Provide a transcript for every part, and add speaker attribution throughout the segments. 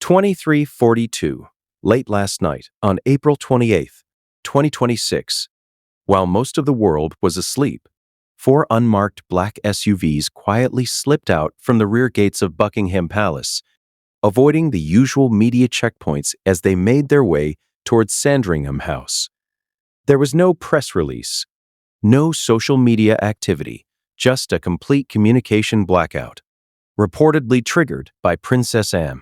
Speaker 1: 2342, late last night, on April 28th, 2026, while most of the world was asleep, four unmarked black SUVs quietly slipped out from the rear gates of Buckingham Palace, avoiding the usual media checkpoints as they made their way towards Sandringham House. There was no press release, no social media activity, just a complete communication blackout, reportedly triggered by Princess Anne,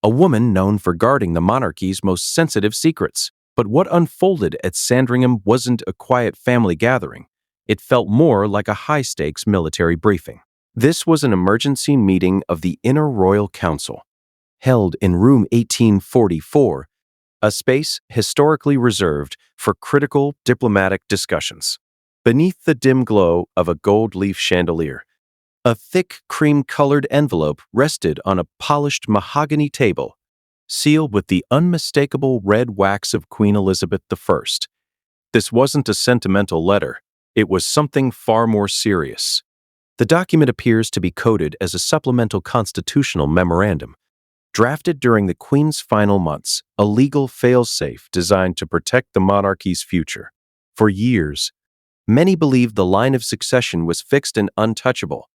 Speaker 1: a woman known for guarding the monarchy's most sensitive secrets. But what unfolded at Sandringham wasn't a quiet family gathering. It felt more like a high-stakes military briefing. This was an emergency meeting of the Inner Royal Council, held in room 1844, a space historically reserved for critical diplomatic discussions. Beneath the dim glow of a gold leaf chandelier, a thick cream-colored envelope rested on a polished mahogany table, sealed with the unmistakable red wax of Queen Elizabeth I. This wasn't a sentimental letter. It was something far more serious. The document appears to be coded as a supplemental constitutional memorandum, drafted during the Queen's final months, a legal fail-safe designed to protect the monarchy's future. For years, many believed the line of succession was fixed and untouchable,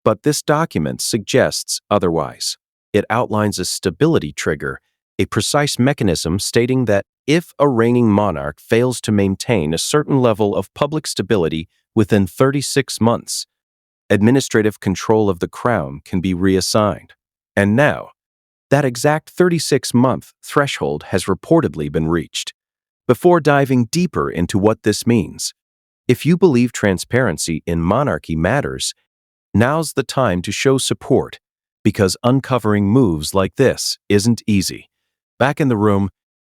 Speaker 1: but this document suggests otherwise. It outlines a stability trigger, a precise mechanism stating that if a reigning monarch fails to maintain a certain level of public stability within 36 months, administrative control of the crown can be reassigned. And now, that exact 36-month threshold has reportedly been reached. Before diving deeper into what this means, if you believe transparency in monarchy matters, now's the time to show support, because uncovering moves like this isn't easy. Back in the room,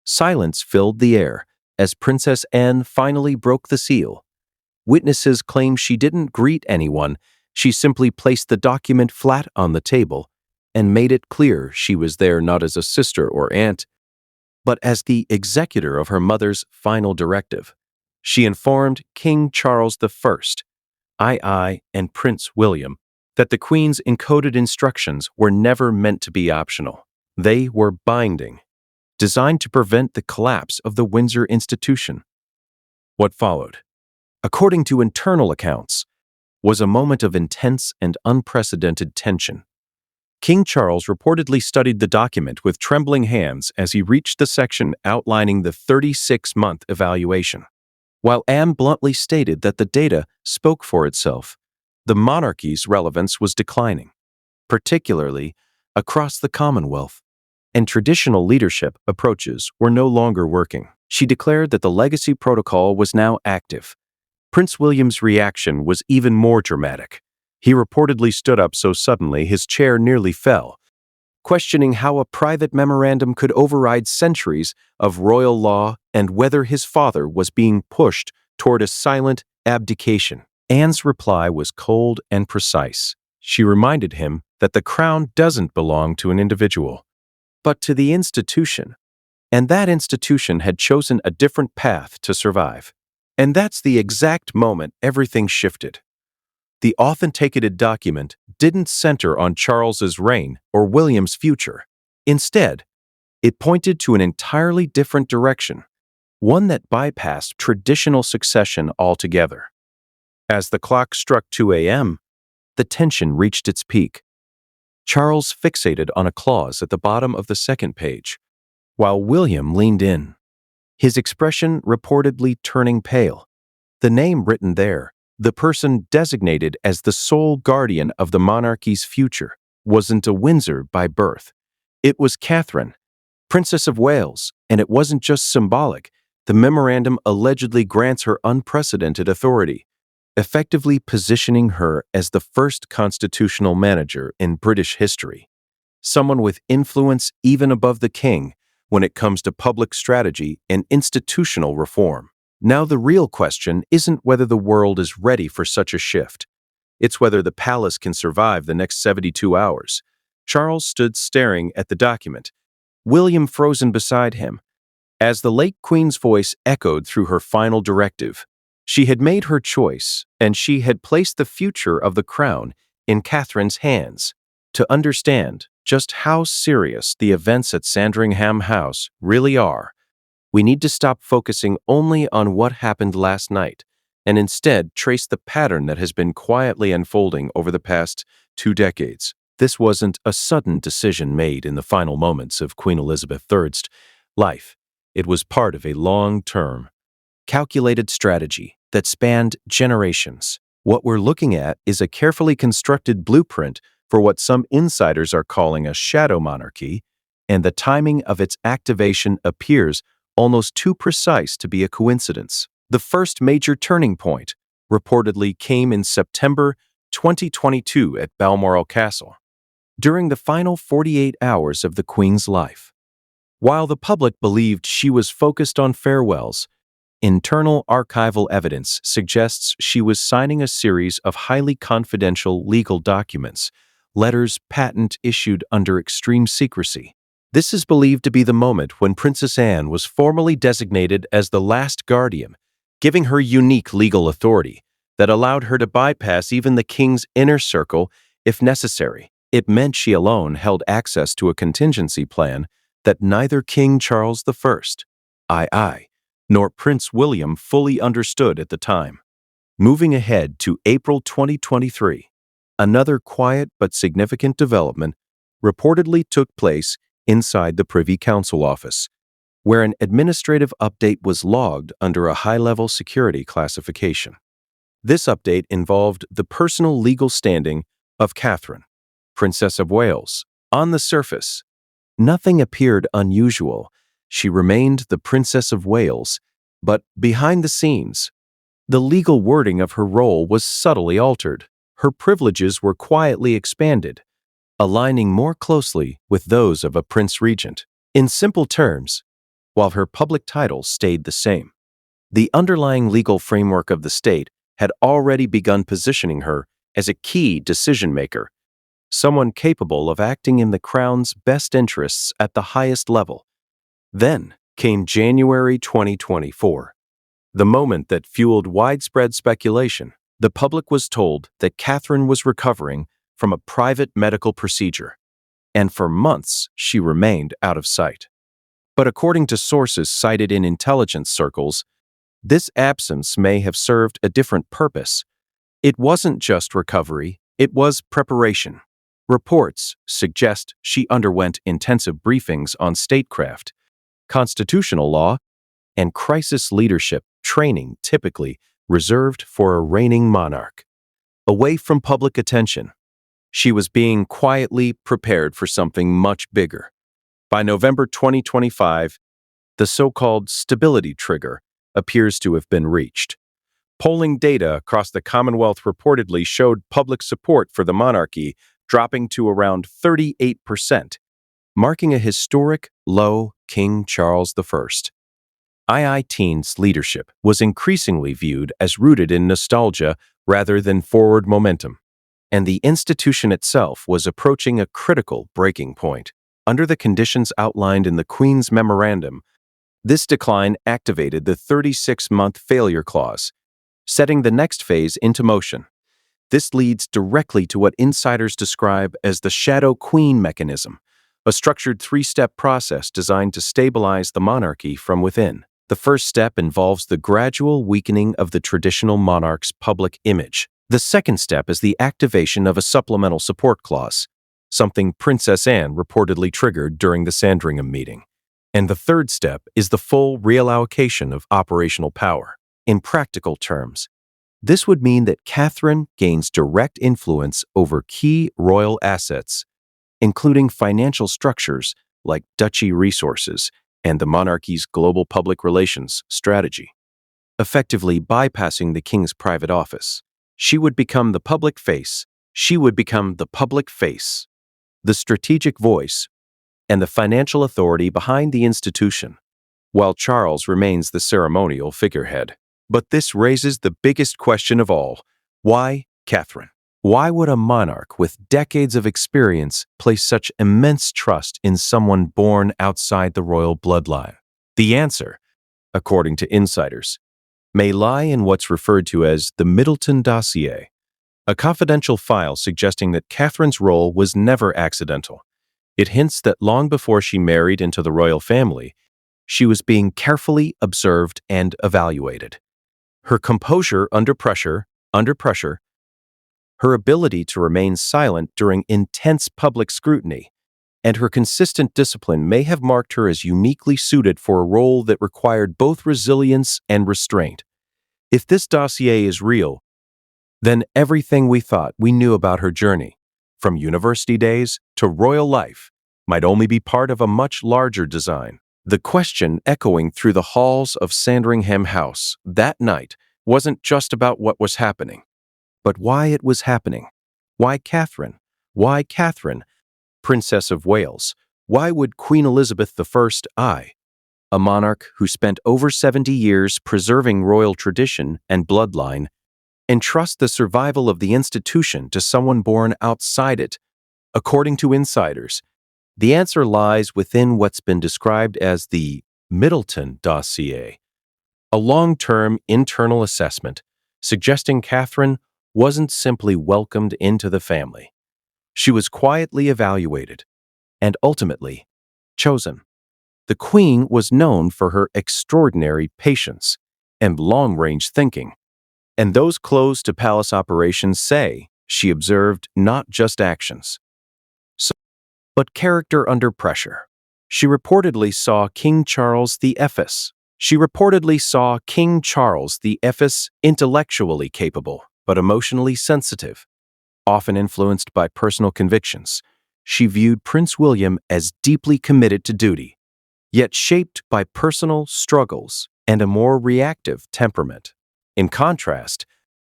Speaker 1: silence filled the air as Princess Anne finally broke the seal. Witnesses claim she didn't greet anyone. She simply placed the document flat on the table and made it clear she was there not as a sister or aunt, but as the executor of her mother's final directive. She informed King Charles I, and Prince William that the Queen's encoded instructions were never meant to be optional. They were binding, designed to prevent the collapse of the Windsor institution. What followed, according to internal accounts, was a moment of intense and unprecedented tension. King Charles reportedly studied the document with trembling hands as he reached the section outlining the 36-month evaluation. While Anne bluntly stated that the data spoke for itself, the monarchy's relevance was declining, particularly across the Commonwealth, and traditional leadership approaches were no longer working. She declared that the legacy protocol was now active. Prince William's reaction was even more dramatic. He reportedly stood up so suddenly his chair nearly fell, questioning how a private memorandum could override centuries of royal law and whether his father was being pushed toward a silent abdication. Anne's reply was cold and precise. She reminded him that the crown doesn't belong to an individual, but to the institution, and that institution had chosen a different path to survive. And that's the exact moment everything shifted. The authenticated document didn't center on Charles's reign or William's future. Instead, it pointed to an entirely different direction, one that bypassed traditional succession altogether. As the clock struck 2 a.m., the tension reached its peak. Charles fixated on a clause at the bottom of the second page, while William leaned in, his expression reportedly turning pale. The name written there, the person designated as the sole guardian of the monarchy's future, wasn't a Windsor by birth. It was Catherine, Princess of Wales, and it wasn't just symbolic. The memorandum allegedly grants her unprecedented authority, effectively positioning her as the first constitutional manager in British history, someone with influence even above the king when it comes to public strategy and institutional reform. Now the real question isn't whether the world is ready for such a shift. It's whether the palace can survive the next 72 hours. Charles stood staring at the document, William frozen beside him, as the late Queen's voice echoed through her final directive. She had made her choice, and she had placed the future of the crown in Catherine's hands. To understand just how serious the events at Sandringham House really are, we need to stop focusing only on what happened last night and instead trace the pattern that has been quietly unfolding over the past 2 decades. This wasn't a sudden decision made in the final moments of Queen Elizabeth III's life. It was part of a long-term, calculated strategy that spanned generations. What we're looking at is a carefully constructed blueprint for what some insiders are calling a shadow monarchy, and the timing of its activation appears almost too precise to be a coincidence. The first major turning point reportedly came in September 2022 at Balmoral Castle, during the final 48 hours of the Queen's life. While the public believed she was focused on farewells, internal archival evidence suggests she was signing a series of highly confidential legal documents, letters patent issued under extreme secrecy. This is believed to be the moment when Princess Anne was formally designated as the last guardian, giving her unique legal authority that allowed her to bypass even the king's inner circle if necessary. It meant she alone held access to a contingency plan that neither King Charles I, nor Prince William fully understood at the time. Moving ahead to April 2023, another quiet but significant development reportedly took place inside the Privy Council office, where an administrative update was logged under a high-level security classification. This update involved the personal legal standing of Catherine, Princess of Wales. On the surface, nothing appeared unusual. She remained the Princess of Wales, but behind the scenes, the legal wording of her role was subtly altered. Her privileges were quietly expanded, aligning more closely with those of a Prince Regent. In simple terms, while her public title stayed the same, the underlying legal framework of the state had already begun positioning her as a key decision-maker, someone capable of acting in the Crown's best interests at the highest level. Then came January 2024, the moment that fueled widespread speculation. The public was told that Catherine was recovering from a private medical procedure, and for months she remained out of sight. But according to sources cited in intelligence circles, this absence may have served a different purpose. It wasn't just recovery, it was preparation. Reports suggest she underwent intensive briefings on statecraft, constitutional law, and crisis leadership training typically reserved for a reigning monarch. Away from public attention, she was being quietly prepared for something much bigger. By November 2025, the so-called stability trigger appears to have been reached. Polling data across the Commonwealth reportedly showed public support for the monarchy dropping to around 38%, marking a historic low. King Charles I's leadership was increasingly viewed as rooted in nostalgia rather than forward momentum, and the institution itself was approaching a critical breaking point. Under the conditions outlined in the Queen's memorandum, this decline activated the 36-month failure clause, setting the next phase into motion. This leads directly to what insiders describe as the Shadow Queen mechanism, a structured three-step process designed to stabilize the monarchy from within. The first step involves the gradual weakening of the traditional monarch's public image. The second step is the activation of a supplemental support clause, something Princess Anne reportedly triggered during the Sandringham meeting. And the third step is the full reallocation of operational power. In practical terms, this would mean that Catherine gains direct influence over key royal assets, including financial structures like duchy resources and the monarchy's global public relations strategy. Effectively bypassing the king's private office, she would become the public face. The strategic voice, and the financial authority behind the institution, while Charles remains the ceremonial figurehead. But this raises the biggest question of all. Why Catherine? Why would a monarch with decades of experience place such immense trust in someone born outside the royal bloodline? The answer, according to insiders, may lie in what's referred to as the Middleton dossier, a confidential file suggesting that Catherine's role was never accidental. It hints that long before she married into the royal family, she was being carefully observed and evaluated. Her composure under pressure, her ability to remain silent during intense public scrutiny, and her consistent discipline may have marked her as uniquely suited for a role that required both resilience and restraint. If this dossier is real, then everything we thought we knew about her journey, from university days to royal life, might only be part of a much larger design. The question echoing through the halls of Sandringham House that night wasn't just about what was happening, but why it was happening. Why Catherine? Why Catherine, Princess of Wales? Why would Queen Elizabeth I, a monarch who spent over 70 years preserving royal tradition and bloodline, entrust the survival of the institution to someone born outside it? According to insiders, the answer lies within what's been described as the Middleton dossier, a long-term internal assessment suggesting Catherine wasn't simply welcomed into the family. She was quietly evaluated and ultimately chosen. The Queen was known for her extraordinary patience and long-range thinking, and those close to palace operations say she observed not just actions, but character under pressure. She reportedly saw King Charles intellectually capable, but emotionally sensitive, often influenced by personal convictions. She viewed Prince William as deeply committed to duty, yet shaped by personal struggles and a more reactive temperament. In contrast,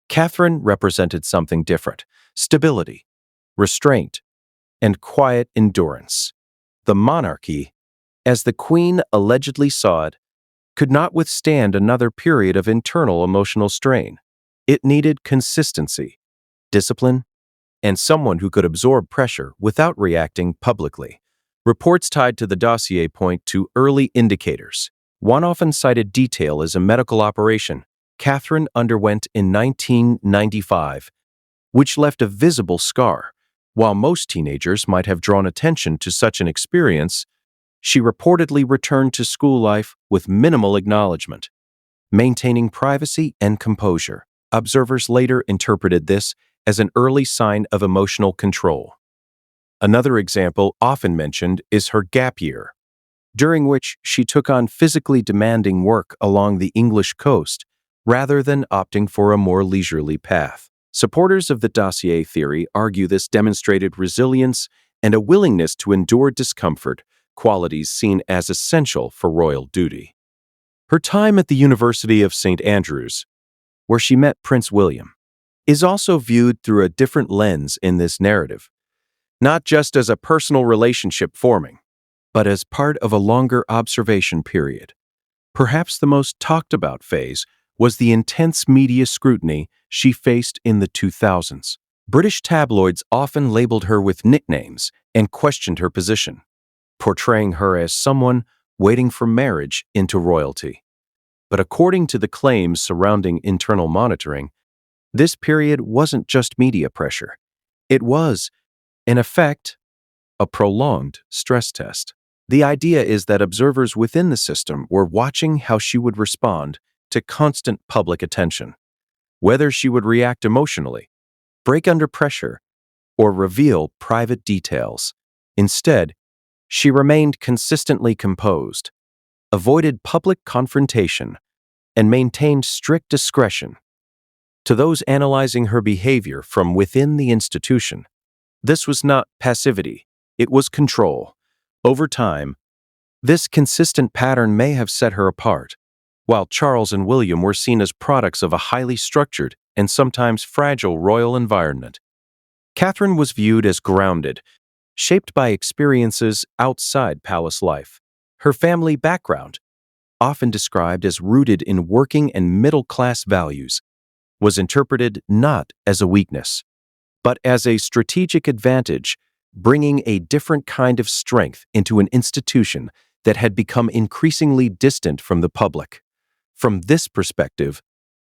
Speaker 1: Catherine represented something different: stability, restraint, and quiet endurance. The monarchy, as the Queen allegedly saw it, could not withstand another period of internal emotional strain. It needed consistency, discipline, and someone who could absorb pressure without reacting publicly. Reports tied to the dossier point to early indicators. One often cited detail is a medical operation Catherine underwent in 1995, which left a visible scar. While most teenagers might have drawn attention to such an experience, she reportedly returned to school life with minimal acknowledgement, maintaining privacy and composure. Observers later interpreted this as an early sign of emotional control. Another example often mentioned is her gap year, during which she took on physically demanding work along the English coast rather than opting for a more leisurely path. Supporters of the dossier theory argue this demonstrated resilience and a willingness to endure discomfort, qualities seen as essential for royal duty. Her time at the University of St. Andrews, where she met Prince William, is also viewed through a different lens in this narrative, not just as a personal relationship forming, but as part of a longer observation period. Perhaps the most talked about phase was the intense media scrutiny she faced in the 2000s. British tabloids often labeled her with nicknames and questioned her position, portraying her as someone waiting for marriage into royalty. But according to the claims surrounding internal monitoring, this period wasn't just media pressure. It was, in effect, a prolonged stress test. The idea is that observers within the system were watching how she would respond to constant public attention, whether she would react emotionally, break under pressure, or reveal private details. Instead, she remained consistently composed, avoided public confrontation, and maintained strict discretion. To those analyzing her behavior from within the institution, this was not passivity, it was control. Over time, this consistent pattern may have set her apart, while Charles and William were seen as products of a highly structured and sometimes fragile royal environment. Catherine was viewed as grounded, shaped by experiences outside palace life. Her family background, often described as rooted in working and middle-class values, was interpreted not as a weakness, but as a strategic advantage, bringing a different kind of strength into an institution that had become increasingly distant from the public. From this perspective,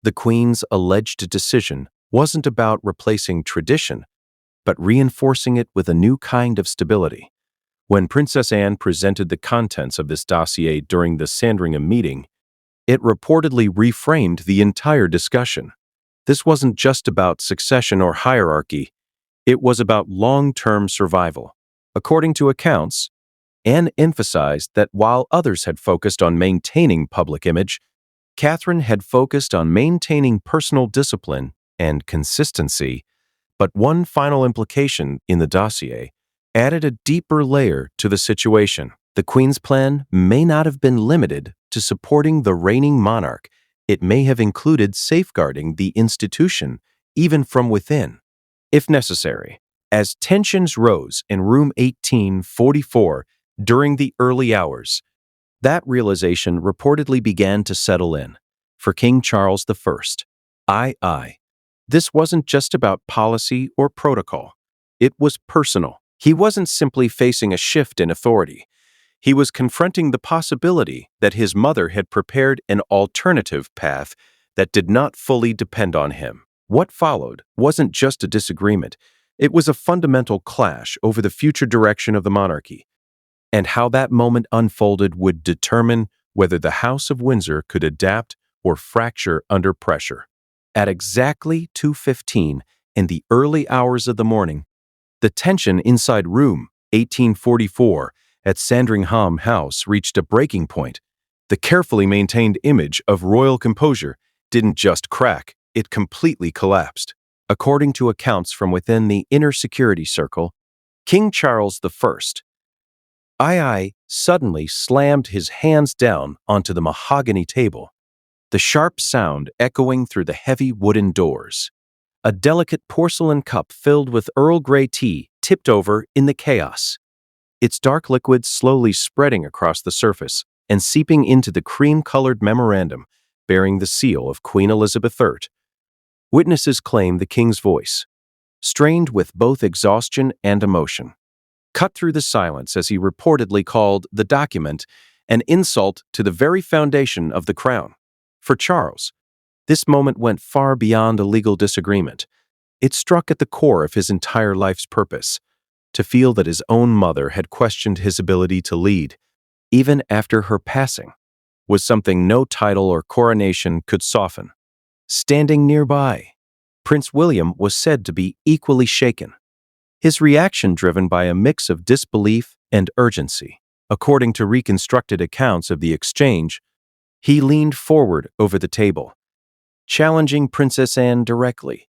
Speaker 1: the Queen's alleged decision wasn't about replacing tradition, but reinforcing it with a new kind of stability. When Princess Anne presented the contents of this dossier during the Sandringham meeting, it reportedly reframed the entire discussion. This wasn't just about succession or hierarchy, it was about long-term survival. According to accounts, Anne emphasized that while others had focused on maintaining public image, Catherine had focused on maintaining personal discipline and consistency. But one final implication in the dossier added a deeper layer to the situation. The Queen's plan may not have been limited to supporting the reigning monarch. It may have included safeguarding the institution, even from within, if necessary. As tensions rose in room 1844 during the early hours, that realization reportedly began to settle in. For King Charles I, this wasn't just about policy or protocol. It was personal. He wasn't simply facing a shift in authority. He was confronting the possibility that his mother had prepared an alternative path that did not fully depend on him. What followed wasn't just a disagreement. It was a fundamental clash over the future direction of the monarchy, and how that moment unfolded would determine whether the House of Windsor could adapt or fracture under pressure. At exactly 2:15 in the early hours of the morning, the tension inside room 1844 at Sandringham House reached a breaking point. The carefully maintained image of royal composure didn't just crack, it completely collapsed. According to accounts from within the inner security circle, King Charles I suddenly slammed his hands down onto the mahogany table, the sharp sound echoing through the heavy wooden doors. A delicate porcelain cup filled with Earl Grey tea tipped over in the chaos, its dark liquid slowly spreading across the surface and seeping into the cream-colored memorandum bearing the seal of Queen Elizabeth III. Witnesses claim the king's voice, strained with both exhaustion and emotion, cut through the silence as he reportedly called the document an insult to the very foundation of the crown. For Charles, this moment went far beyond a legal disagreement. It struck at the core of his entire life's purpose. To feel that his own mother had questioned his ability to lead, even after her passing, was something no title or coronation could soften. Standing nearby, Prince William was said to be equally shaken, his reaction driven by a mix of disbelief and urgency. According to reconstructed accounts of the exchange, he leaned forward over the table, challenging Princess Anne directly,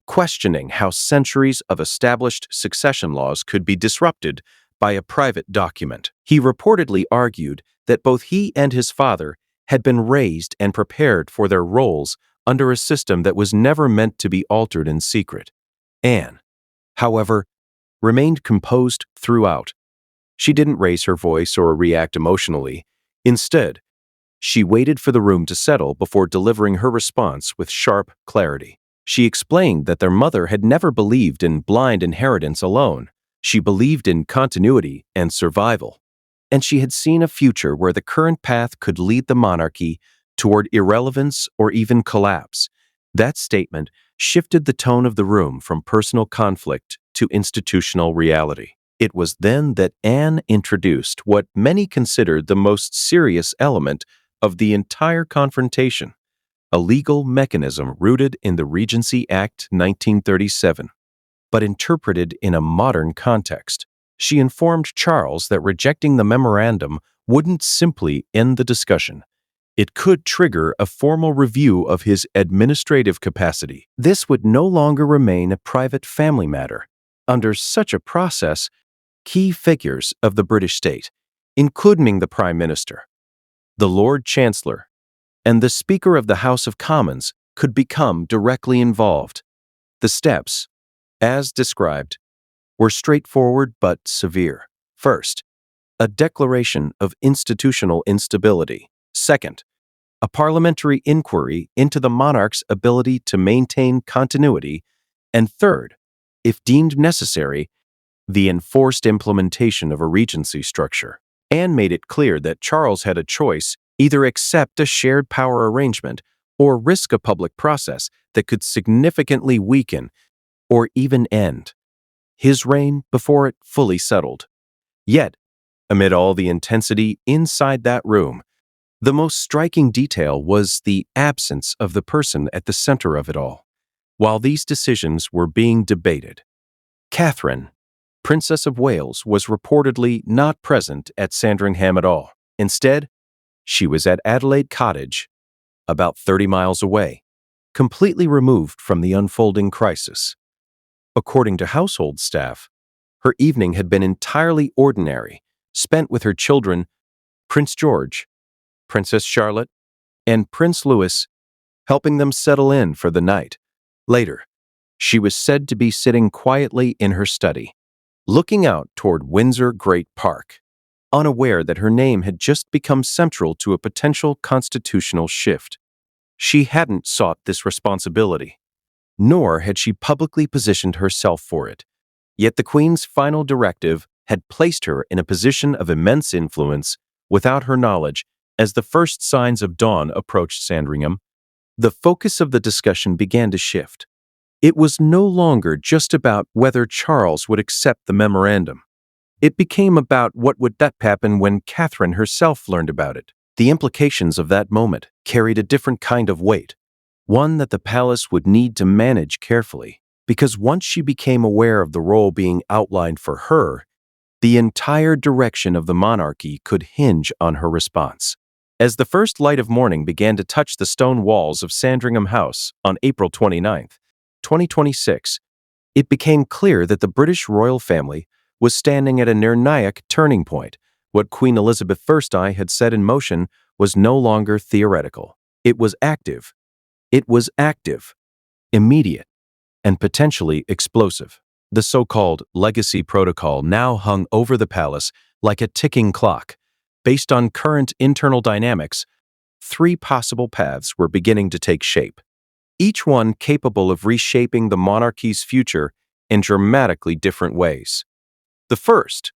Speaker 1: questioning how centuries of established succession laws could be disrupted by a private document. He reportedly argued that both he and his father had been raised and prepared for their roles under a system that was never meant to be altered in secret. Anne, however, remained composed throughout. She didn't raise her voice or react emotionally. Instead, she waited for the room to settle before delivering her response with sharp clarity. She explained that their mother had never believed in blind inheritance alone. She believed in continuity and survival, and she had seen a future where the current path could lead the monarchy toward irrelevance or even collapse. That statement shifted the tone of the room from personal conflict to institutional reality. It was then that Anne introduced what many considered the most serious element of the entire confrontation, a legal mechanism rooted in the Regency Act 1937, but interpreted in a modern context. She informed Charles that rejecting the memorandum wouldn't simply end the discussion. It could trigger a formal review of his administrative capacity. This would no longer remain a private family matter. Under such a process, key figures of the British state, including the Prime Minister, the Lord Chancellor, and the Speaker of the House of Commons, could become directly involved. The steps, as described, were straightforward but severe. First, a declaration of institutional instability. Second, a parliamentary inquiry into the monarch's ability to maintain continuity. And third, if deemed necessary, the enforced implementation of a regency structure. Anne made it clear that Charles had a choice: either accept a shared power arrangement or risk a public process that could significantly weaken or even end his reign before it fully settled. Yet, amid all the intensity inside that room, the most striking detail was the absence of the person at the center of it all. While these decisions were being debated, Catherine, Princess of Wales, was reportedly not present at Sandringham at all. Instead, she was at Adelaide Cottage, about 30 miles away, completely removed from the unfolding crisis. According to household staff, her evening had been entirely ordinary, spent with her children, Prince George, Princess Charlotte, and Prince Louis, helping them settle in for the night. Later, she was said to be sitting quietly in her study, looking out toward Windsor Great Park, unaware that her name had just become central to a potential constitutional shift. She hadn't sought this responsibility, nor had she publicly positioned herself for it. Yet the Queen's final directive had placed her in a position of immense influence without her knowledge. As the first signs of dawn approached Sandringham, the focus of the discussion began to shift. It was no longer just about whether Charles would accept the memorandum. It became about what would happen when Catherine herself learned about it. The implications of that moment carried a different kind of weight, one that the palace would need to manage carefully, because once she became aware of the role being outlined for her, the entire direction of the monarchy could hinge on her response. As the first light of morning began to touch the stone walls of Sandringham House on April 29, 2026, it became clear that the British royal family was standing at a निर्णायक turning point. What Queen Elizabeth I had set in motion was no longer theoretical. It was active. Immediate, and potentially explosive. The so-called legacy protocol now hung over the palace like a ticking clock. Based on current internal dynamics, 3 possible paths were beginning to take shape, each one capable of reshaping the monarchy's future in dramatically different ways. The first,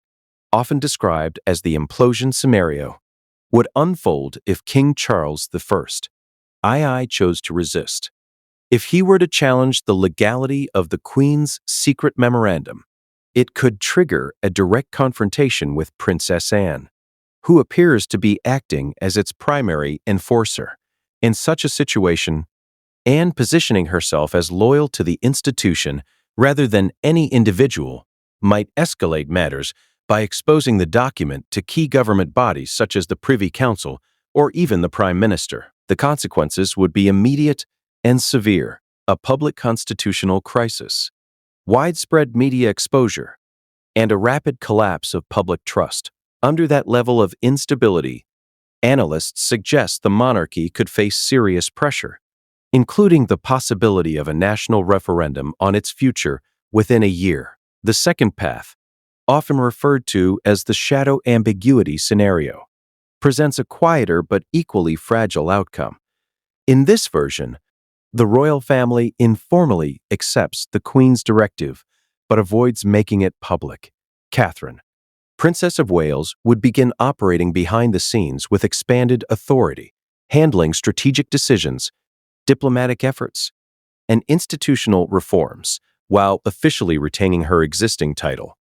Speaker 1: often described as the implosion scenario, would unfold if King Charles I chose to resist. If he were to challenge the legality of the Queen's secret memorandum, it could trigger a direct confrontation with Princess Anne, who appears to be acting as its primary enforcer. In such a situation, Anne, positioning herself as loyal to the institution rather than any individual, might escalate matters by exposing the document to key government bodies such as the Privy Council or even the Prime Minister. The consequences would be immediate and severe: a public constitutional crisis, widespread media exposure, and a rapid collapse of public trust. Under that level of instability, analysts suggest the monarchy could face serious pressure, including the possibility of a national referendum on its future within a year. The second path, often referred to as the shadow ambiguity scenario, presents a quieter but equally fragile outcome. In this version, the royal family informally accepts the Queen's directive but avoids making it public. Catherine, Princess of Wales, would begin operating behind the scenes with expanded authority, handling strategic decisions, diplomatic efforts, and institutional reforms, while officially retaining her existing title.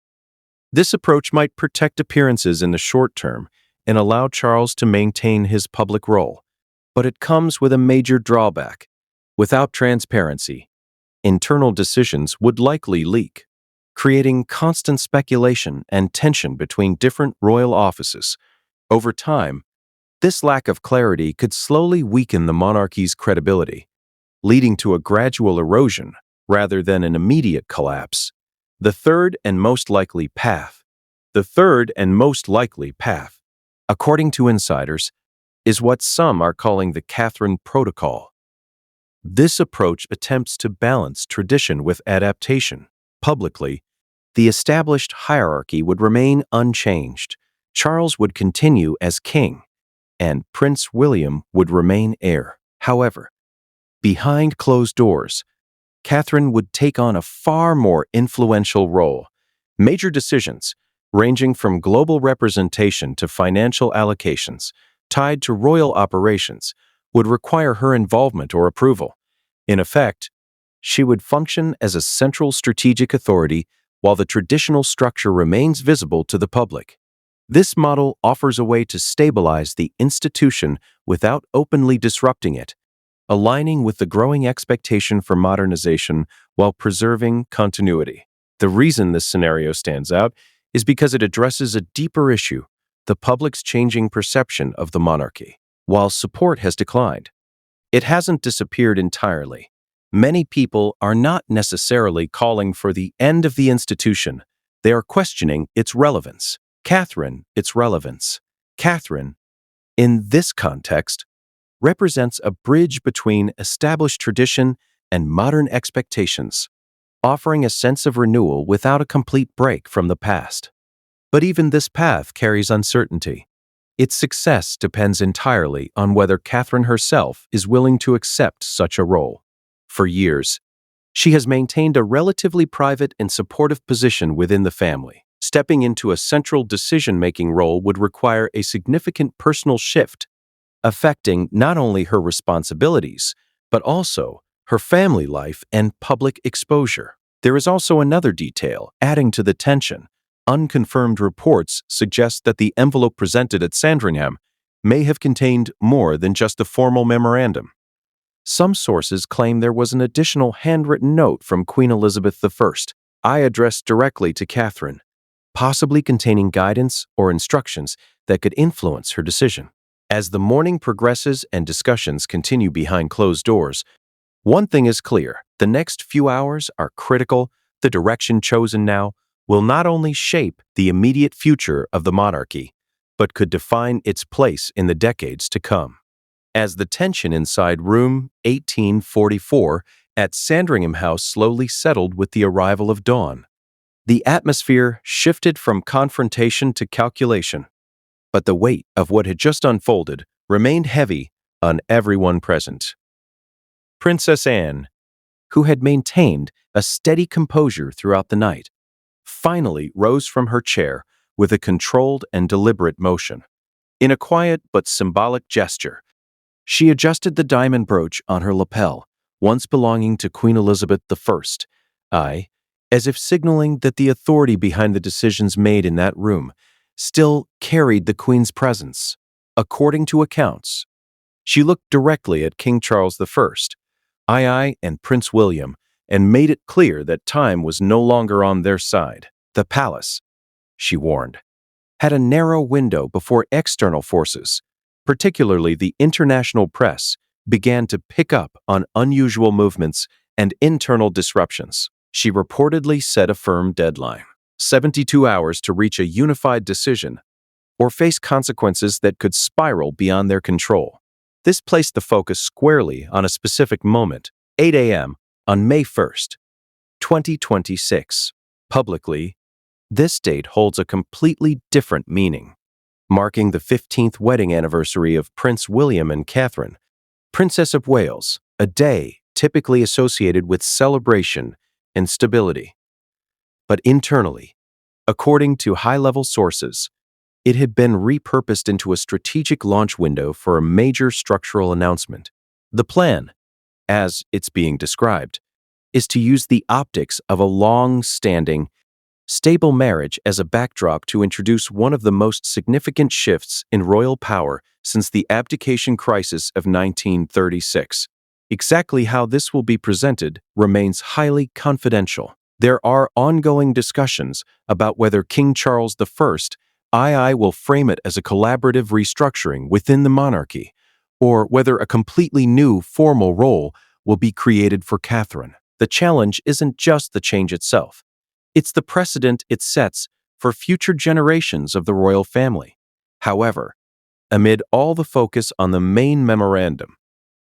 Speaker 1: This approach might protect appearances in the short term and allow Charles to maintain his public role, but it comes with a major drawback. Without transparency, internal decisions would likely leak, creating constant speculation and tension between different royal offices. Over time, this lack of clarity could slowly weaken the monarchy's credibility, leading to a gradual erosion rather than an immediate collapse. The third and most likely path, according to insiders, is what some are calling the Catherine Protocol. This approach attempts to balance tradition with adaptation. Publicly, the established hierarchy would remain unchanged. Charles would continue as king, and Prince William would remain heir. However, behind closed doors, Catherine would take on a far more influential role. Major decisions, ranging from global representation to financial allocations tied to royal operations, would require her involvement or approval. In effect, she would function as a central strategic authority while the traditional structure remains visible to the public. This model offers a way to stabilize the institution without openly disrupting it, aligning with the growing expectation for modernization while preserving continuity. The reason this scenario stands out is because it addresses a deeper issue: the public's changing perception of the monarchy. While support has declined, it hasn't disappeared entirely. Many people are not necessarily calling for the end of the institution. They are questioning its relevance. Its relevance. Catherine, in this context, represents a bridge between established tradition and modern expectations, offering a sense of renewal without a complete break from the past. But even this path carries uncertainty. Its success depends entirely on whether Catherine herself is willing to accept such a role. For years, she has maintained a relatively private and supportive position within the family. Stepping into a central decision-making role would require a significant personal shift, affecting not only her responsibilities, but also her family life and public exposure. There is also another detail adding to the tension. Unconfirmed reports suggest that the envelope presented at Sandringham may have contained more than just a formal memorandum. Some sources claim there was an additional handwritten note from Queen Elizabeth I addressed directly to Catherine, possibly containing guidance or instructions that could influence her decision. As the morning progresses and discussions continue behind closed doors, one thing is clear: the next few hours are critical. The direction chosen now will not only shape the immediate future of the monarchy, but could define its place in the decades to come. As the tension inside room 1844 at Sandringham House slowly settled with the arrival of dawn, the atmosphere shifted from confrontation to calculation. But the weight of what had just unfolded remained heavy on everyone present. Princess Anne, who had maintained a steady composure throughout the night, finally rose from her chair with a controlled and deliberate motion. In a quiet but symbolic gesture, she adjusted the diamond brooch on her lapel, once belonging to Queen Elizabeth I, as if signaling that the authority behind the decisions made in that room still carried the Queen's presence. According to accounts, she looked directly at King Charles I, and Prince William, and made it clear that time was no longer on their side. The palace, she warned, had a narrow window before external forces, particularly the international press, began to pick up on unusual movements and internal disruptions. She reportedly set a firm deadline: 72 hours to reach a unified decision, or face consequences that could spiral beyond their control. This placed the focus squarely on a specific moment: 8 a.m. on May 1st, 2026. Publicly, this date holds a completely different meaning, marking the 15th wedding anniversary of Prince William and Catherine, Princess of Wales, a day typically associated with celebration and stability. But internally, according to high-level sources, it had been repurposed into a strategic launch window for a major structural announcement. The plan, as it's being described, is to use the optics of a long-standing, stable marriage as a backdrop to introduce one of the most significant shifts in royal power since the abdication crisis of 1936. Exactly how this will be presented remains highly confidential. There are ongoing discussions about whether King Charles I will frame it as a collaborative restructuring within the monarchy, or whether a completely new formal role will be created for Catherine. The challenge isn't just the change itself. It's the precedent it sets for future generations of the royal family. However, amid all the focus on the main memorandum,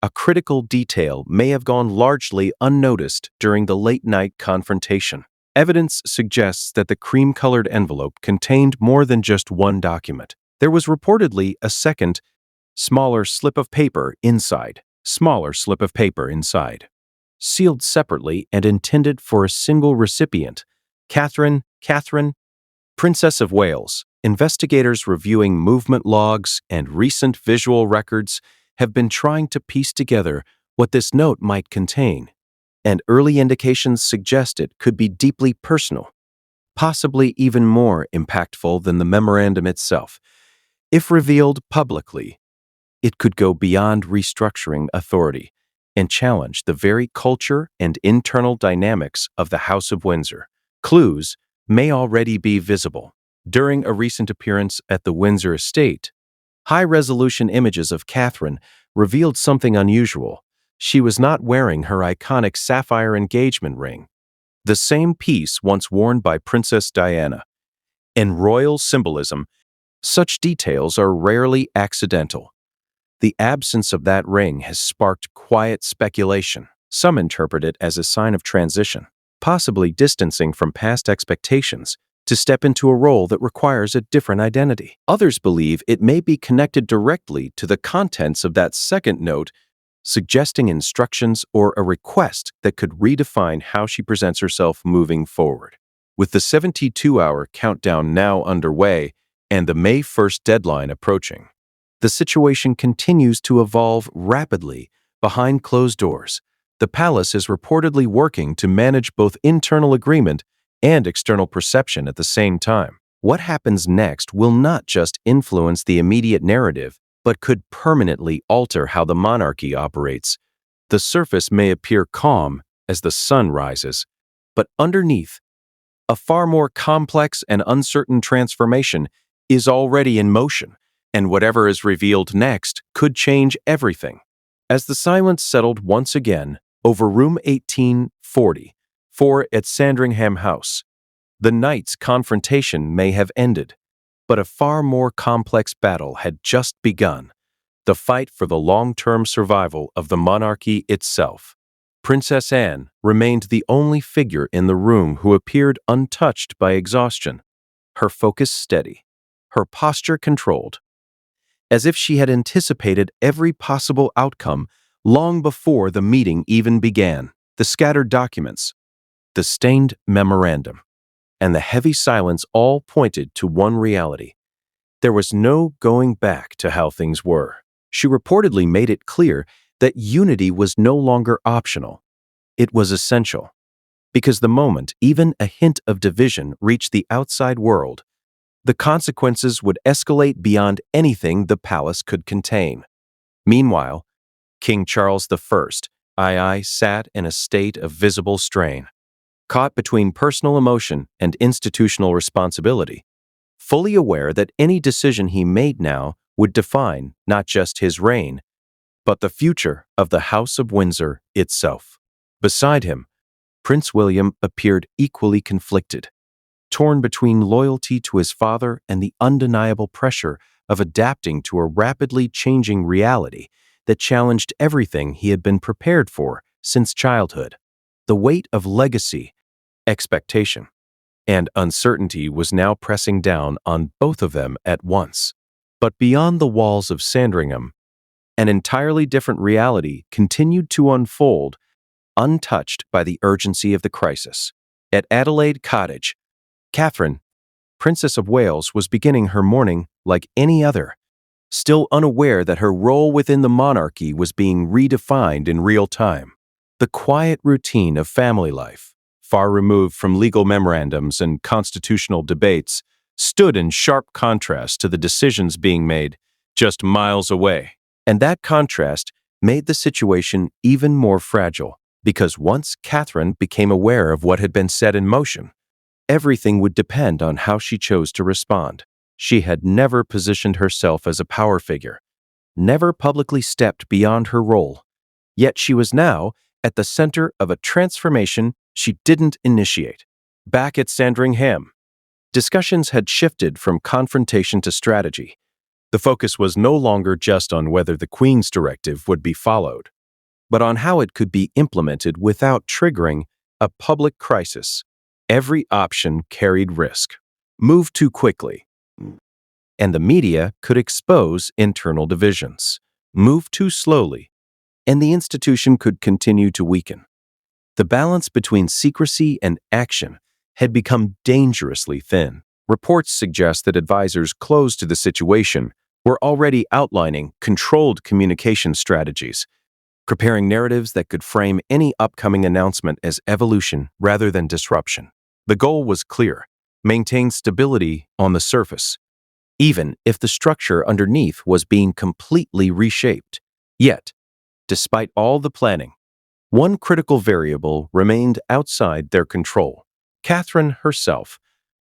Speaker 1: a critical detail may have gone largely unnoticed during the late-night confrontation. Evidence suggests that the cream-colored envelope contained more than just one document. There was reportedly a second, smaller slip of paper inside, sealed separately and intended for a single recipient: Catherine, Princess of Wales. Investigators reviewing movement logs and recent visual records have been trying to piece together what this note might contain, and early indications suggest it could be deeply personal, possibly even more impactful than the memorandum itself. If revealed publicly, it could go beyond restructuring authority and challenge the very culture and internal dynamics of the House of Windsor. Clues may already be visible. During a recent appearance at the Windsor estate, high-resolution images of Catherine revealed something unusual. She was not wearing her iconic sapphire engagement ring, the same piece once worn by Princess Diana. In royal symbolism, such details are rarely accidental. The absence of that ring has sparked quiet speculation. Some interpret it as a sign of transition, possibly distancing from past expectations to step into a role that requires a different identity. Others believe it may be connected directly to the contents of that second note, suggesting instructions or a request that could redefine how she presents herself moving forward. With the 72-hour countdown now underway and the May 1st deadline approaching, the situation continues to evolve rapidly behind closed doors. The palace is reportedly working to manage both internal agreement and external perception at the same time. What happens next will not just influence the immediate narrative, but could permanently alter how the monarchy operates. The surface may appear calm as the sun rises, but underneath, a far more complex and uncertain transformation is already in motion, and whatever is revealed next could change everything. As the silence settled once again over room 1844 at Sandringham House, the night's confrontation may have ended, but a far more complex battle had just begun, the fight for the long-term survival of the monarchy itself. Princess Anne remained the only figure in the room who appeared untouched by exhaustion, her focus steady, her posture controlled, as if she had anticipated every possible outcome long before the meeting even began. The scattered documents, the stained memorandum, and the heavy silence all pointed to one reality. There was no going back to how things were. She reportedly made it clear that unity was no longer optional. It was essential. Because the moment even a hint of division reached the outside world, the consequences would escalate beyond anything the palace could contain. Meanwhile, King Charles I sat in a state of visible strain, caught between personal emotion and institutional responsibility, fully aware that any decision he made now would define not just his reign, but the future of the House of Windsor itself. Beside him, Prince William appeared equally conflicted, torn between loyalty to his father and the undeniable pressure of adapting to a rapidly changing reality that challenged everything he had been prepared for since childhood. The weight of legacy, expectation, and uncertainty was now pressing down on both of them at once. But beyond the walls of Sandringham, an entirely different reality continued to unfold, untouched by the urgency of the crisis. At Adelaide Cottage, Catherine, Princess of Wales, was beginning her morning like any other, still unaware that her role within the monarchy was being redefined in real time. The quiet routine of family life, far removed from legal memorandums and constitutional debates, stood in sharp contrast to the decisions being made just miles away. And that contrast made the situation even more fragile, because once Catherine became aware of what had been set in motion, everything would depend on how she chose to respond. She had never positioned herself as a power figure, never publicly stepped beyond her role, yet she was now at the center of a transformation she didn't initiate. Back at Sandringham, discussions had shifted from confrontation to strategy. The focus was no longer just on whether the Queen's directive would be followed, but on how it could be implemented without triggering a public crisis. Every option carried risk. Move too quickly, and the media could expose internal divisions. Move too slowly, and the institution could continue to weaken. The balance between secrecy and action had become dangerously thin. Reports suggest that advisors close to the situation were already outlining controlled communication strategies, preparing narratives that could frame any upcoming announcement as evolution rather than disruption. The goal was clear: maintain stability on the surface, even if the structure underneath was being completely reshaped. Yet, despite all the planning, one critical variable remained outside their control: Catherine herself.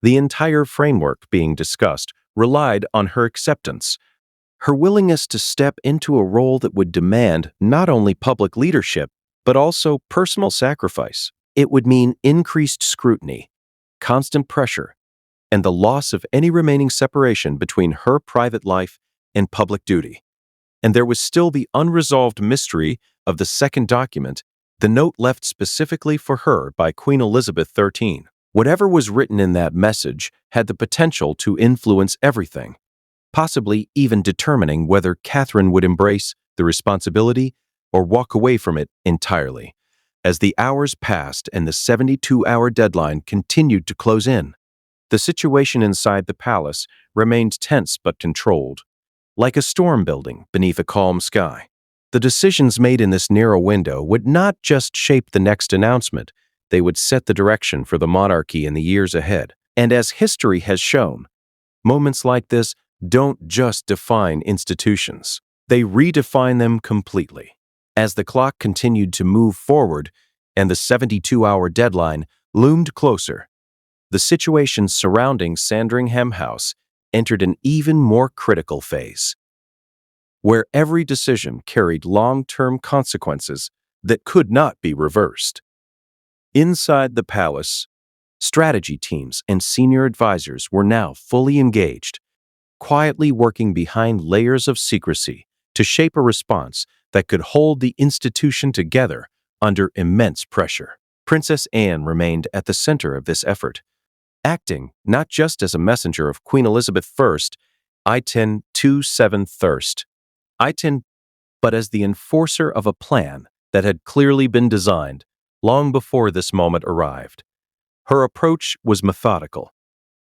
Speaker 1: The entire framework being discussed relied on her acceptance, her willingness to step into a role that would demand not only public leadership, but also personal sacrifice. It would mean increased scrutiny, constant pressure, and the loss of any remaining separation between her private life and public duty. And there was still the unresolved mystery of the second document, the note left specifically for her by Queen Elizabeth XIII. Whatever was written in that message had the potential to influence everything, possibly even determining whether Catherine would embrace the responsibility or walk away from it entirely. As the hours passed and the 72-hour deadline continued to close in, the situation inside the palace remained tense but controlled, like a storm building beneath a calm sky. The decisions made in this narrow window would not just shape the next announcement, they would set the direction for the monarchy in the years ahead. And as history has shown, moments like this don't just define institutions, they redefine them completely. As the clock continued to move forward and the 72-hour deadline loomed closer, the situation surrounding Sandringham House entered an even more critical phase, where every decision carried long-term consequences that could not be reversed. Inside the palace, strategy teams and senior advisors were now fully engaged, quietly working behind layers of secrecy to shape a response that could hold the institution together under immense pressure. Princess Anne remained at the center of this effort, acting not just as a messenger of Queen Elizabeth I, but as the enforcer of a plan that had clearly been designed long before this moment arrived. Her approach was methodical,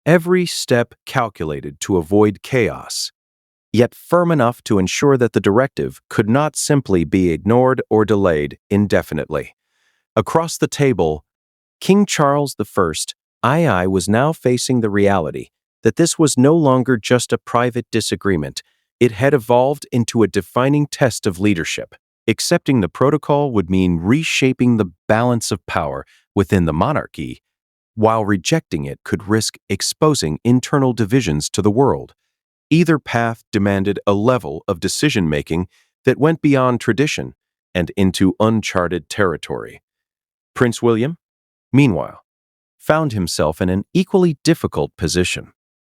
Speaker 1: every step calculated to avoid chaos, yet firm enough to ensure that the directive could not simply be ignored or delayed indefinitely. Across the table, King Charles I was now facing the reality that this was no longer just a private disagreement. It had evolved into a defining test of leadership. Accepting the protocol would mean reshaping the balance of power within the monarchy, while rejecting it could risk exposing internal divisions to the world. Either path demanded a level of decision-making that went beyond tradition and into uncharted territory. Prince William, meanwhile, found himself in an equally difficult position,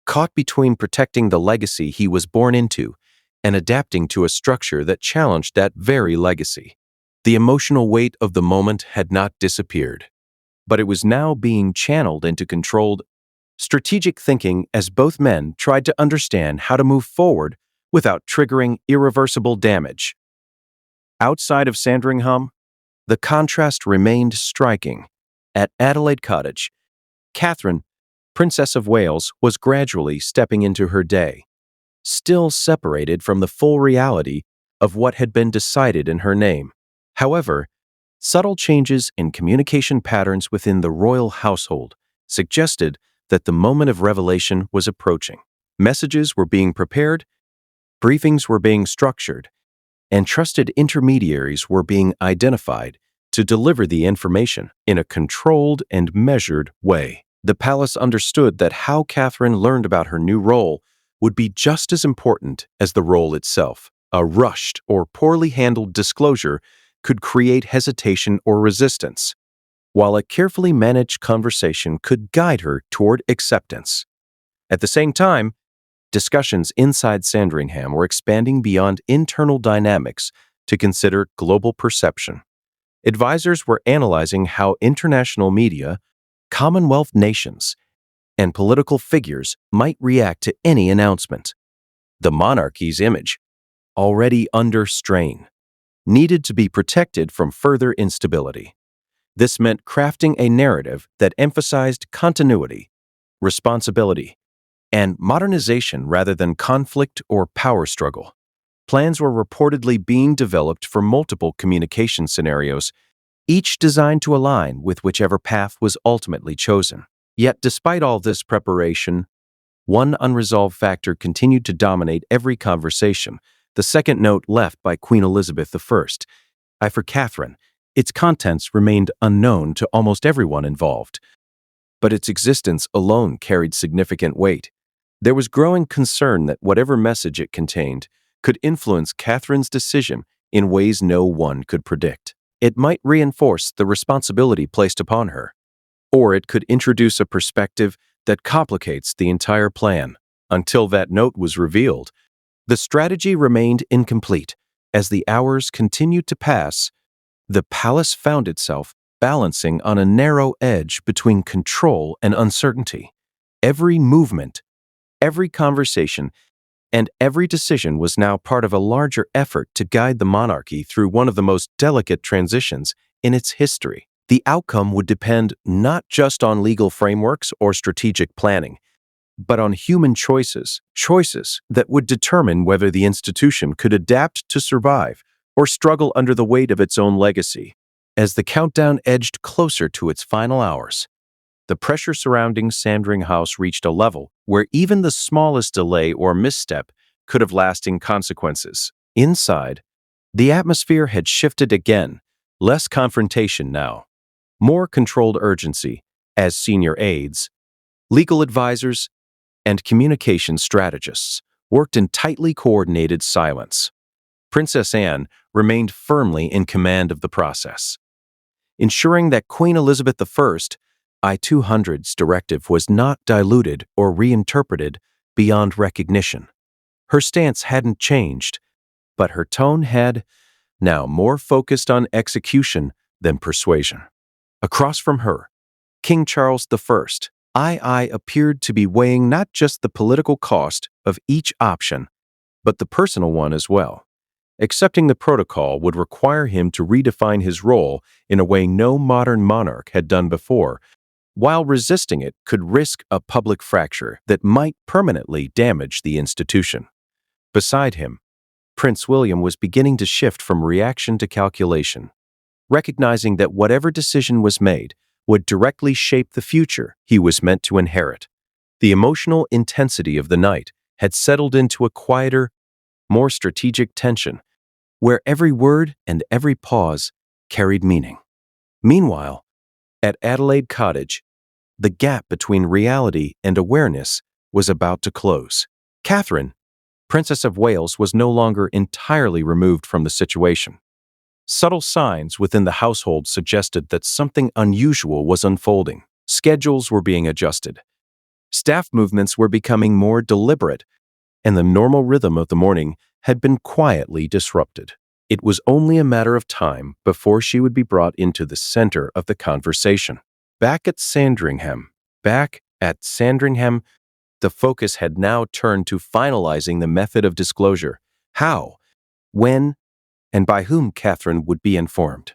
Speaker 1: caught between protecting the legacy he was born into and adapting to a structure that challenged that very legacy. The emotional weight of the moment had not disappeared, but it was now being channeled into controlled, strategic thinking as both men tried to understand how to move forward without triggering irreversible damage. Outside of Sandringham, the contrast remained striking. At Adelaide Cottage, Catherine, Princess of Wales, was gradually stepping into her day, still separated from the full reality of what had been decided in her name. However, subtle changes in communication patterns within the royal household suggested that the moment of revelation was approaching. Messages were being prepared, briefings were being structured, and trusted intermediaries were being identified to deliver the information in a controlled and measured way. The palace understood that how Catherine learned about her new role would be just as important as the role itself. A rushed or poorly handled disclosure could create hesitation or resistance, while a carefully managed conversation could guide her toward acceptance. At the same time, discussions inside Sandringham were expanding beyond internal dynamics to consider global perception. Advisors were analyzing how international media, Commonwealth nations, and political figures might react to any announcement. The monarchy's image, already under strain, needed to be protected from further instability. This meant crafting a narrative that emphasized continuity, responsibility, and modernization rather than conflict or power struggle. Plans were reportedly being developed for multiple communication scenarios, each designed to align with whichever path was ultimately chosen. Yet, despite all this preparation, one unresolved factor continued to dominate every conversation: the second note left by Queen Elizabeth I for Catherine. Its contents remained unknown to almost everyone involved, but its existence alone carried significant weight. There was growing concern that whatever message it contained could influence Catherine's decision in ways no one could predict. It might reinforce the responsibility placed upon her, or it could introduce a perspective that complicates the entire plan. Until that note was revealed, the strategy remained incomplete. As the hours continued to pass, the palace found itself balancing on a narrow edge between control and uncertainty. Every movement, every conversation, and every decision was now part of a larger effort to guide the monarchy through one of the most delicate transitions in its history. The outcome would depend not just on legal frameworks or strategic planning, but on human choices that would determine whether the institution could adapt to survive or struggle under the weight of its own legacy. As the countdown edged closer to its final hours, the pressure surrounding Sandringham House reached a level where even the smallest delay or misstep could have lasting consequences. Inside, the atmosphere had shifted again, less confrontation now, more controlled urgency, as senior aides, legal advisors, and communication strategists worked in tightly coordinated silence. Princess Anne remained firmly in command of the process, ensuring that Queen Elizabeth I-200's directive was not diluted or reinterpreted beyond recognition. Her stance hadn't changed, but her tone had, now more focused on execution than persuasion. Across from her, King Charles I appeared to be weighing not just the political cost of each option, but the personal one as well. Accepting the protocol would require him to redefine his role in a way no modern monarch had done before, while resisting it could risk a public fracture that might permanently damage the institution. Beside him, Prince William was beginning to shift from reaction to calculation, recognizing that whatever decision was made would directly shape the future he was meant to inherit. The emotional intensity of the night had settled into a quieter, more strategic tension, where every word and every pause carried meaning. Meanwhile, at Adelaide Cottage, the gap between reality and awareness was about to close. Catherine, Princess of Wales, was no longer entirely removed from the situation. Subtle signs within the household suggested that something unusual was unfolding. Schedules were being adjusted. Staff movements were becoming more deliberate, and the normal rhythm of the morning had been quietly disrupted. It was only a matter of time before she would be brought into the center of the conversation. Back at Sandringham, the focus had now turned to finalizing the method of disclosure: how, when, and by whom Catherine would be informed.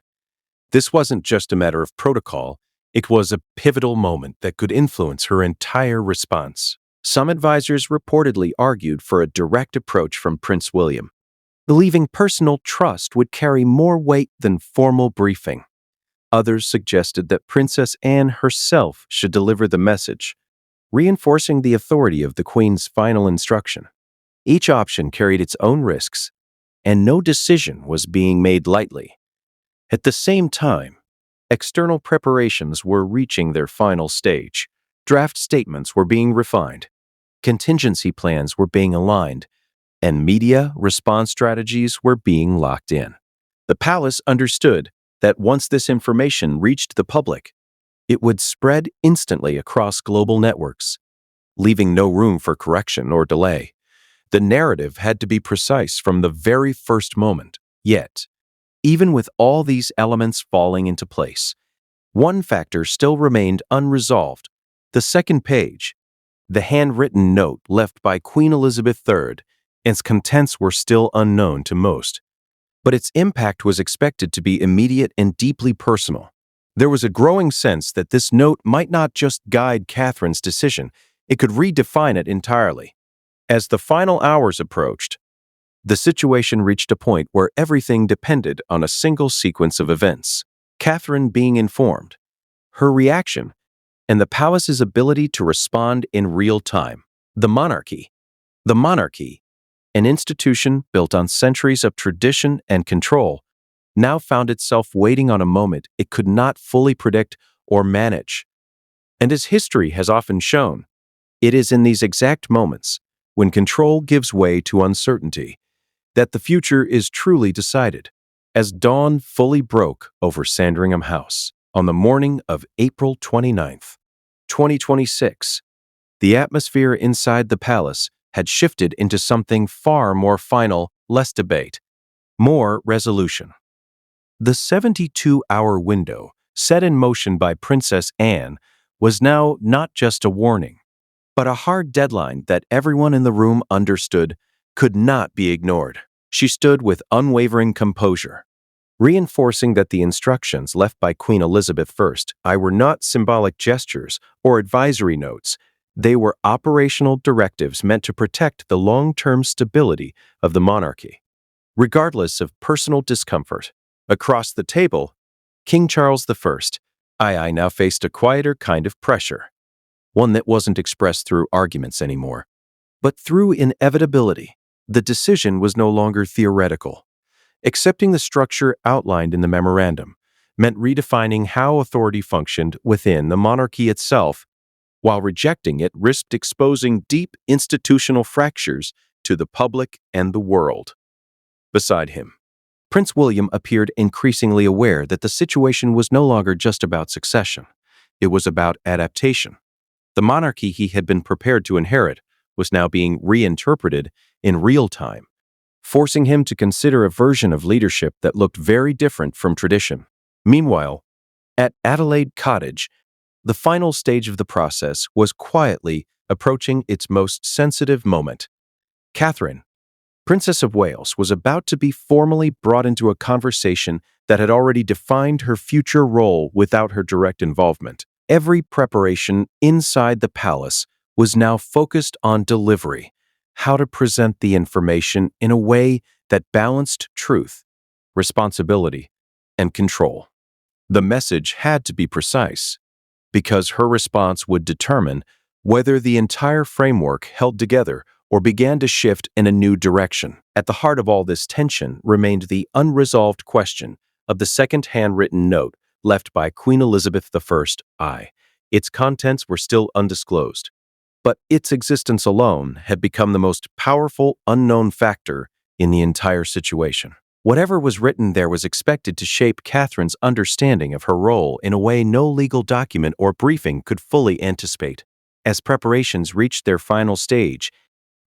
Speaker 1: This wasn't just a matter of protocol, it was a pivotal moment that could influence her entire response. Some advisors reportedly argued for a direct approach from Prince William, believing personal trust would carry more weight than formal briefing. Others suggested that Princess Anne herself should deliver the message, reinforcing the authority of the Queen's final instruction. Each option carried its own risks, and no decision was being made lightly. At the same time, external preparations were reaching their final stage. Draft statements were being refined, contingency plans were being aligned, and media response strategies were being locked in. The palace understood that once this information reached the public, it would spread instantly across global networks, leaving no room for correction or delay. The narrative had to be precise from the very first moment. Yet, even with all these elements falling into place, one factor still remained unresolved: the second page. The handwritten note left by Queen Elizabeth III, its contents were still unknown to most, but its impact was expected to be immediate and deeply personal. There was a growing sense that this note might not just guide Catherine's decision, It could redefine it entirely. As the final hours approached, the situation reached a point where everything depended on a single sequence of events. Catherine being informed, her reaction, and the palace's ability to respond in real time. The monarchy. The monarchy, an institution built on centuries of tradition and control, now found itself waiting on a moment it could not fully predict or manage. And as history has often shown, it is in these exact moments, when control gives way to uncertainty, that the future is truly decided. As dawn fully broke over Sandringham House on the morning of April 29th, 2026, the atmosphere inside the palace had shifted into something far more final, less debate, more resolution. The 72-hour window set in motion by Princess Anne was now not just a warning, but a hard deadline that everyone in the room understood could not be ignored. She stood with unwavering composure, reinforcing that the instructions left by Queen Elizabeth I were not symbolic gestures or advisory notes. They were operational directives meant to protect the long-term stability of the monarchy, regardless of personal discomfort. Across the table, King Charles I now faced a quieter kind of pressure, one that wasn't expressed through arguments anymore, but through inevitability. The decision was no longer theoretical. Accepting the structure outlined in the memorandum meant redefining how authority functioned within the monarchy itself, while rejecting it risked exposing deep institutional fractures to the public and the world. Beside him, Prince William appeared increasingly aware that the situation was no longer just about succession. It was about adaptation. The monarchy he had been prepared to inherit was now being reinterpreted in real time, forcing him to consider a version of leadership that looked very different from tradition. Meanwhile, at Adelaide Cottage, the final stage of the process was quietly approaching its most sensitive moment. Catherine, Princess of Wales, was about to be formally brought into a conversation that had already defined her future role without her direct involvement. Every preparation inside the palace was now focused on delivery, how to present the information in a way that balanced truth, responsibility, and control. The message had to be precise, because her response would determine whether the entire framework held together or began to shift in a new direction. At the heart of all this tension remained the unresolved question of the second handwritten note left by Queen Elizabeth I. Its contents were still undisclosed, but its existence alone had become the most powerful unknown factor in the entire situation. Whatever was written there was expected to shape Catherine's understanding of her role in a way no legal document or briefing could fully anticipate. As preparations reached their final stage,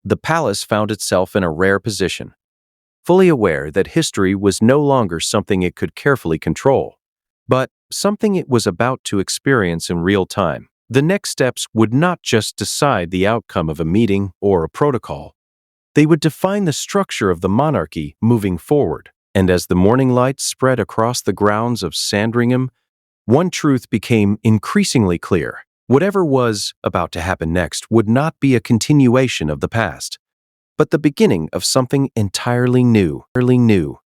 Speaker 1: the palace found itself in a rare position, fully aware that history was no longer something it could carefully control, but something it was about to experience in real time. The next steps would not just decide the outcome of a meeting or a protocol. They would define the structure of the monarchy moving forward. And as the morning light spread across the grounds of Sandringham, one truth became increasingly clear. Whatever was about to happen next would not be a continuation of the past, but the beginning of something entirely new.